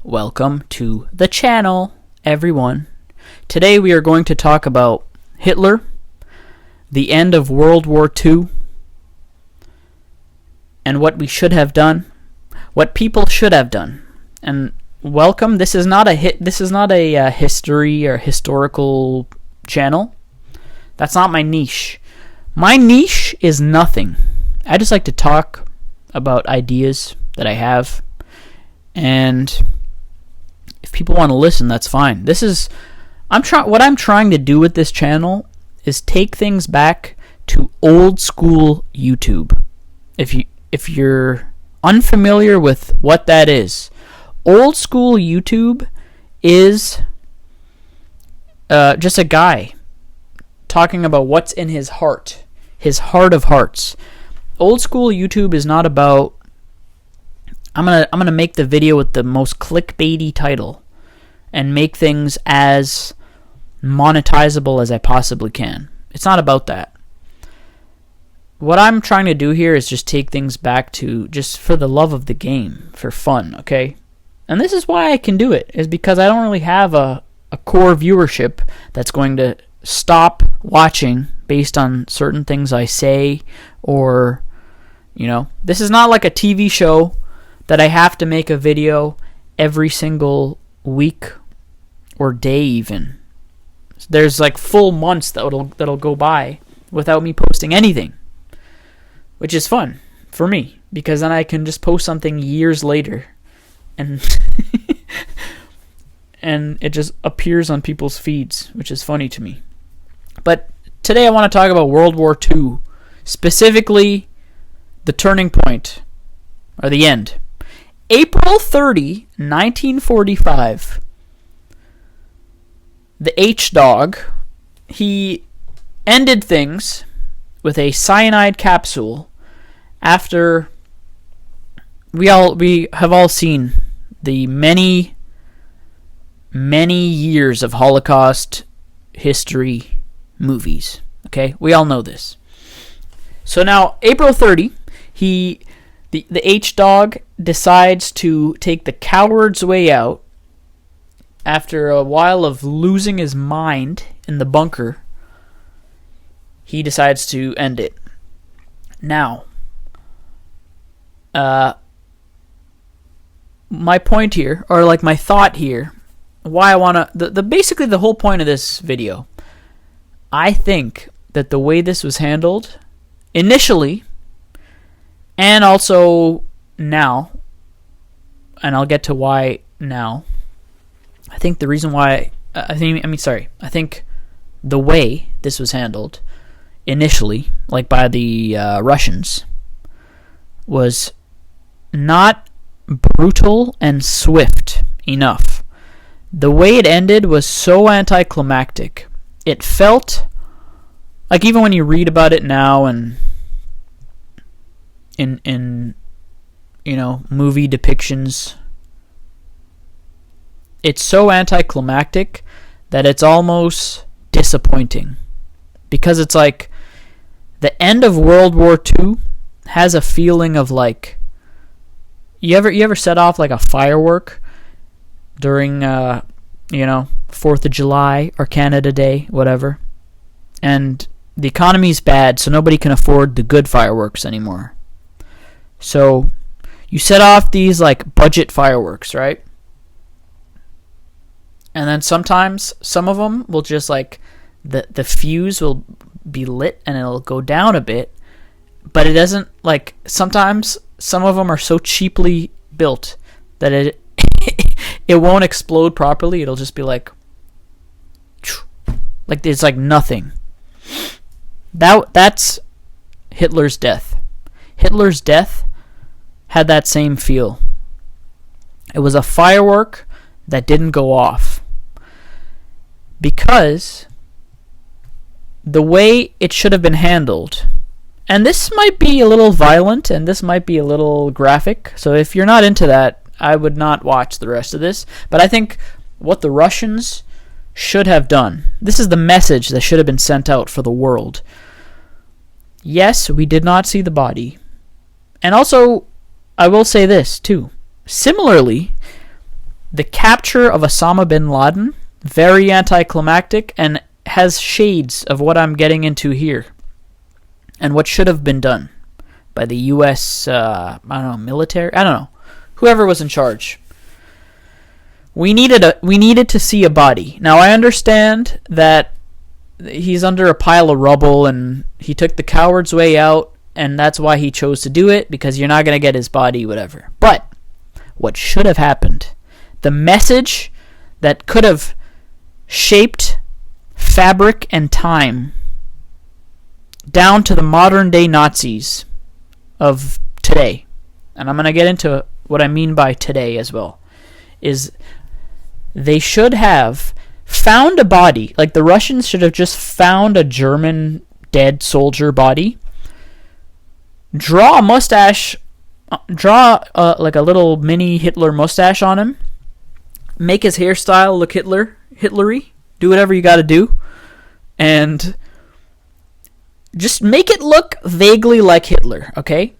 Welcome to the channel, everyone. Today we are going to talk about Hitler, the end of World War II, and what we should have done, what people should have done. And welcome. This is not a history or historical channel. That's not my niche. My niche is nothing. I just like to talk about ideas that I have, and if people want to listen, that's fine. What I'm trying to do with this channel is take things back to old school YouTube. If you're unfamiliar with what that is, old school YouTube is just a guy talking about what's in his heart of hearts. Old school YouTube is not about I'm gonna make the video with the most clickbaity title and make things as monetizable as I possibly can. It's not about that. What I'm trying to do here is just take things back to just for the love of the game, for fun, okay? And this is why I can do it, is because I don't really have a core viewership that's going to stop watching based on certain things I say, or, this is not like a TV show that I have to make a video every single week or day even. There's like full months that'll go by without me posting anything, which is fun for me because then I can just post something years later and and it just appears on people's feeds, which is funny to me. But today I want to talk about World War II, specifically the turning point or the end. April 30, 1945, the H-Dog, he ended things with a cyanide capsule after we have all seen the many years of Holocaust history movies. Okay? We all know this. So now, April 30, the H-Dog decides to take the coward's way out after a while of losing his mind in the bunker. He decides to end it. Now, my point here, or like my thought here, why I want to, basically the whole point of this video, I think that the way this was handled initially, and also now, and I'll get to why now. I think the reason why, I think the way this was handled initially, like by the Russians, was not brutal and swift enough. The way it ended was so anticlimactic. It felt like, even when you read about it now and in movie depictions, it's so anticlimactic that it's almost disappointing, because it's like the end of World War II has a feeling of like, you ever set off like a firework during 4th of July or Canada Day, whatever, and the economy's bad, so nobody can afford the good fireworks anymore. So you set off these like budget fireworks, right? And then sometimes some of them will just like the fuse will be lit and it'll go down a bit, but it doesn't, like, sometimes some of them are so cheaply built that it it won't explode properly. It'll just be like it's like nothing. That's Hitler's death. Hitler's death had that same feel. It was a firework that didn't go off, because the way it should have been handled, and this might be a little violent and this might be a little graphic, so if you're not into that, I would not watch the rest of this. But I think what the Russians should have done, this is the message that should have been sent out for the world. Yes, we did not see the body. And also, I will say this too. Similarly, The capture of Osama bin Laden, very anticlimactic, and has shades of what I'm getting into here, and what should have been done by the U.S. Military. I don't know, whoever was in charge. We needed to see a body. Now I understand that he's under a pile of rubble, and he took the coward's way out, and that's why he chose to do it, because you're not gonna get his body, whatever. But what should have happened, the message that could have shaped fabric and time down to the modern day Nazis of today, and I'm going to get into what I mean by today as well, is they should have found a body. Like, the Russians should have just found a German dead soldier body, draw a mustache, like a little mini Hitler mustache on him, make his hairstyle look Hitlery, do whatever you got to do, and just make it look vaguely like Hitler, okay?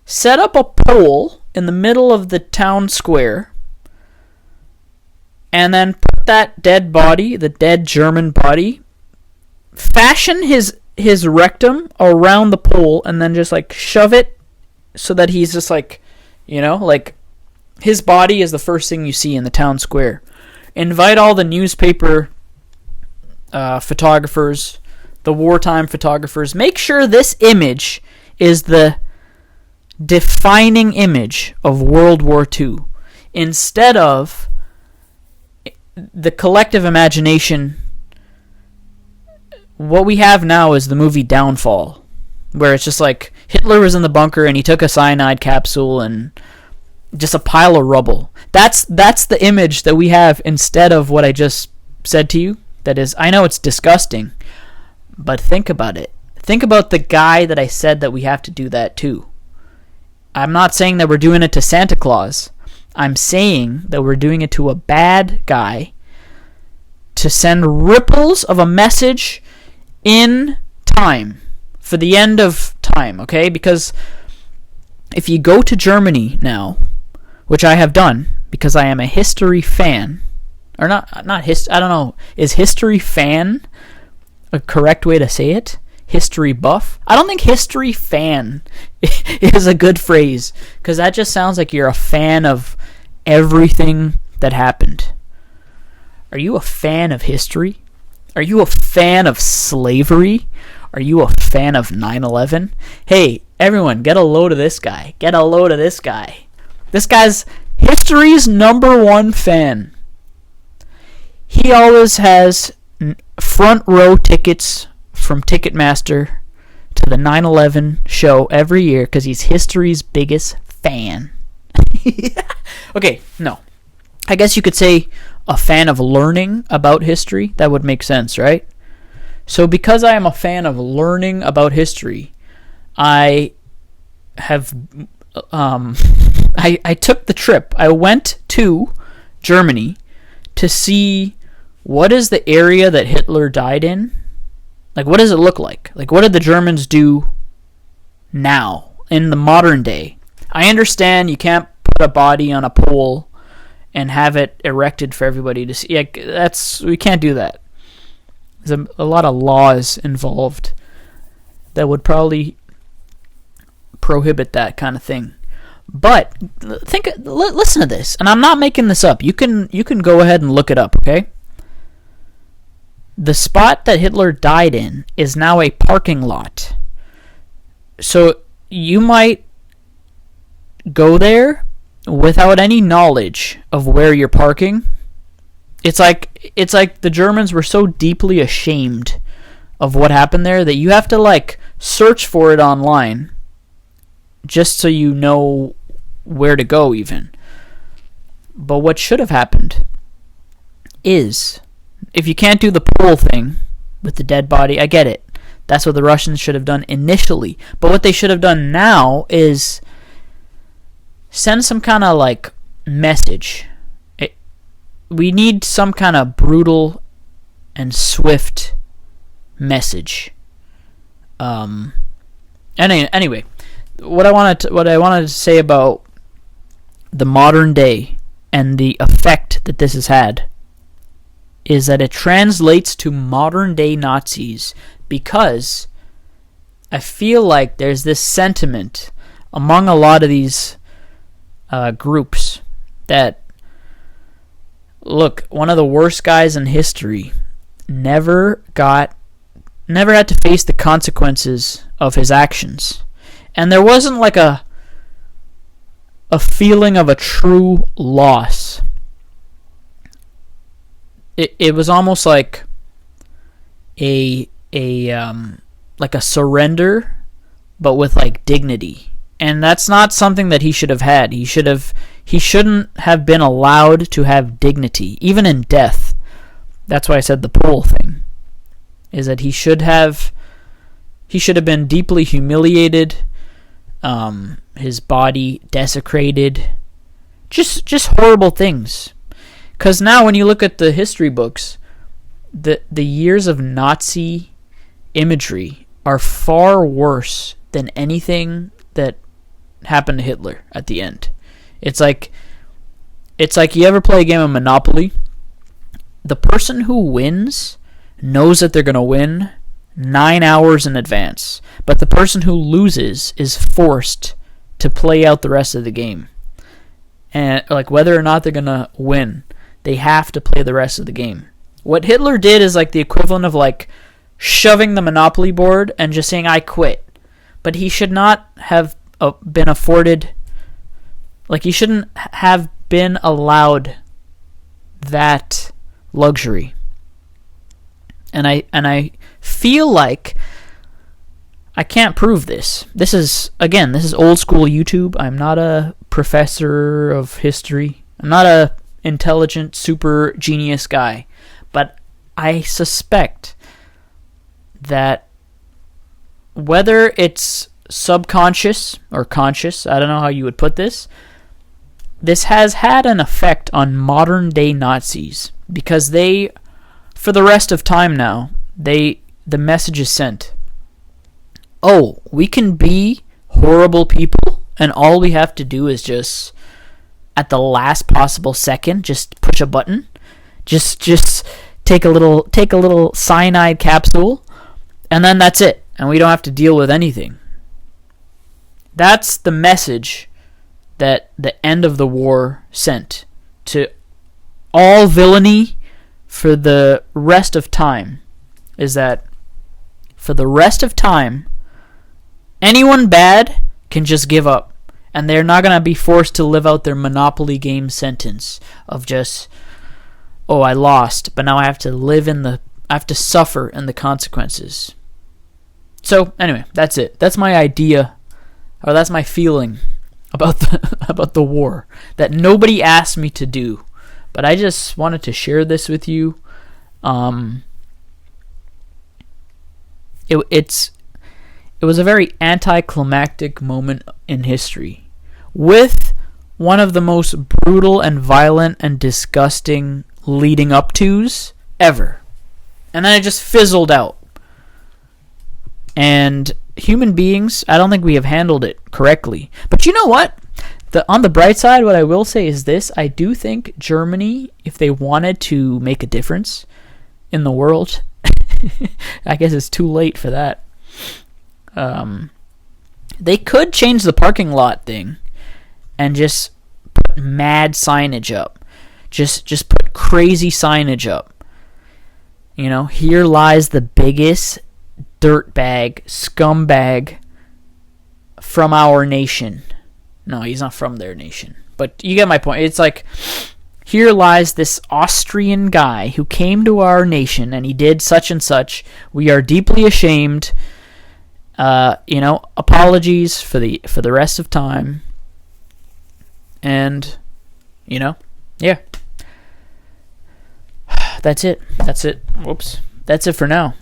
Set up a pole in the middle of the town square, and then put that dead body, the dead German body, fashion his rectum around the pole, and then just like shove it so that he's just like, like his body is the first thing you see in the town square. Invite all the newspaper photographers, the wartime photographers. Make sure this image is the defining image of World War II, instead of the collective imagination. What we have now is the movie Downfall, where it's just like Hitler was in the bunker and he took a cyanide capsule and just a pile of rubble. That's the image that we have, instead of what I just said to you. That is, I know it's disgusting, but think about it. Think about the guy that I said that we have to do that to. I'm not saying that we're doing it to Santa Claus. I'm saying that we're doing it to a bad guy to send ripples of a message in time, for the end of time, okay? Because if you go to Germany now, which I have done because I am a history fan, or not I don't know, is history fan a correct way to say it? History buff? I don't think history fan is a good phrase, because that just sounds like you're a fan of everything that happened. Are you a fan of history? Are you a fan of slavery? Are you a fan of 9/11? Hey, everyone, get a load of this guy. Get a load of this guy. This guy's history's #1 fan. He always has front row tickets from Ticketmaster to the 9/11 show every year because he's history's biggest fan. Okay, no. I guess you could say a fan of learning about history. That would make sense, right? So because I am a fan of learning about history, I have I took the trip. I went to Germany to see what is the area that Hitler died in. Like, what does it look like? Like, what did the Germans do now, in the modern day? I understand you can't put a body on a pole and have it erected for everybody to see. Like, we can't do that. There's a lot of laws involved that would probably prohibit that kind of thing. But listen to this, and I'm not making this up. You can go ahead and look it up, okay? The spot that Hitler died in is now a parking lot. So you might go there without any knowledge of where you're parking. It's like the Germans were so deeply ashamed of what happened there that you have to like search for it online just so you know where to go even. But what should have happened is, if you can't do the pole thing with the dead body, I get it. That's what the Russians should have done initially. But what they should have done now is send some kind of like message. We need some kind of brutal and swift message. Anyway, what I wanted to say about the modern day and the effect that this has had is that it translates to modern day Nazis, because I feel like there's this sentiment among a lot of these groups that, look, one of the worst guys in history never had to face the consequences of his actions. And there wasn't like a feeling of a true loss. It was almost like a surrender, but with like dignity. And that's not something that he should have had. He shouldn't have been allowed to have dignity, even in death. That's why I said the pole thing. Is that he should have been deeply humiliated, his body desecrated, just horrible things. Because now when you look at the history books, the years of Nazi imagery are far worse than anything that happened to Hitler at the end. It's like you ever play a game of Monopoly? The person who wins knows that they're going to win 9 hours in advance, but the person who loses is forced to play out the rest of the game. And like whether or not they're going to win, they have to play the rest of the game. What Hitler did is like the equivalent of like shoving the Monopoly board and just saying, I quit. But he should not have been afforded, like he shouldn't have been allowed that luxury. And I feel like I can't prove this. This is old school YouTube. I'm not a professor of history. I'm not a intelligent, super genius guy. But I suspect that whether it's subconscious or conscious, I don't know how you would put this, this has had an effect on modern day Nazis, because they, for the rest of time now, the message is sent. Oh, we can be horrible people, and all we have to do is just, at the last possible second, just push a button, just take a little cyanide capsule, and then that's it, and we don't have to deal with anything. That's the message that the end of the war sent to all villainy for the rest of time, is that for the rest of time, anyone bad can just give up, and they're not going to be forced to live out their Monopoly game sentence of just, oh, I lost, but now I have to suffer in the consequences. So anyway, that's it. That's my idea, or that's my feeling about the war that nobody asked me to do, but I just wanted to share this with you. It was a very anticlimactic moment in history, with one of the most brutal and violent and disgusting leading up tos ever, and then it just fizzled out. And human beings, I don't think we have handled it correctly. But you know what? On the bright side, what I will say is this. I do think Germany, if they wanted to make a difference in the world, I guess it's too late for that. They could change the parking lot thing and just put mad signage up. Just put crazy signage up. You know, here lies the biggest dirtbag, scumbag from our nation. No, he's not from their nation. But you get my point. It's like, here lies this Austrian guy who came to our nation and he did such and such. We are deeply ashamed. Apologies for the rest of time. And, yeah. That's it. Whoops. That's it for now.